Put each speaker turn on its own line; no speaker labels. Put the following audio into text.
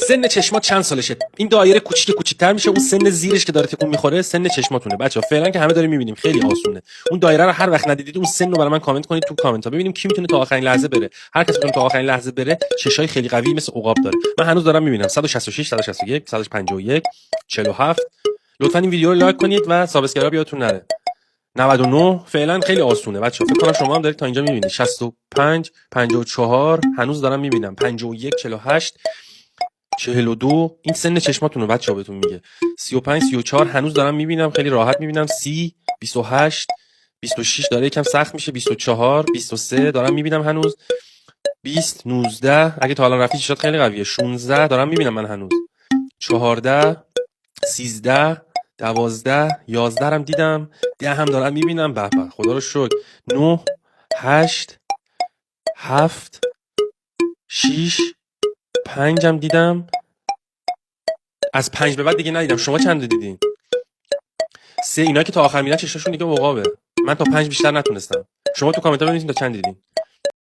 سن چشمات چند سالشه؟ این دایره کوچیک‌تر میشه، اون سن زیرش که داره تکون میخوره سن چشماتونه. بچه‌ها فعلا که همه داریم میبینیم، خیلی آسونه. اون دایره رو هر وقت ندیدید اون سن رو برای من کامنت کنید تو کامنت ها، ببینیم کی میتونه تا آخرین لحظه بره. هر کسی بتونه تا آخرین لحظه بره چشای خیلی قوی مثل عقاب داره. من هنوز دارم میبینم 166 161 151 47. لطفا این ویدیو رو لایک کنید و سابسکرایب یادتون نره. 99 فعلا خیلی آسونه بچه‌ها، فکر کنم شما هم دارید تا اینجا میبینید. 65 54 هنوز دارم میبینم. 51 48 42 این سن چشماتونو بچه‌ها بهتون میگه. 35 34 هنوز دارم میبینم، خیلی راحت میبینم. 30 28 26 داره یکم سخت میشه. 24 23 دارم میبینم هنوز. 20 19 اگه تا الان رفتی چشات خیلی قویه. 16 دارم میبینم من هنوز. 14 13 12 11 هم دیدم. 10 هم دارم میبینم. به به خدا رو شکر. 9 8 7 6 5 هم دیدم. از 5 به بعد دیگه ندیدم. شما چند دیدین؟ 3 اینا که تا آخر میرن چشاشون دیگه عقابه. من تا 5 بیشتر نتونستم. شما تو کامنت ها بنویسین تا چند دیدین.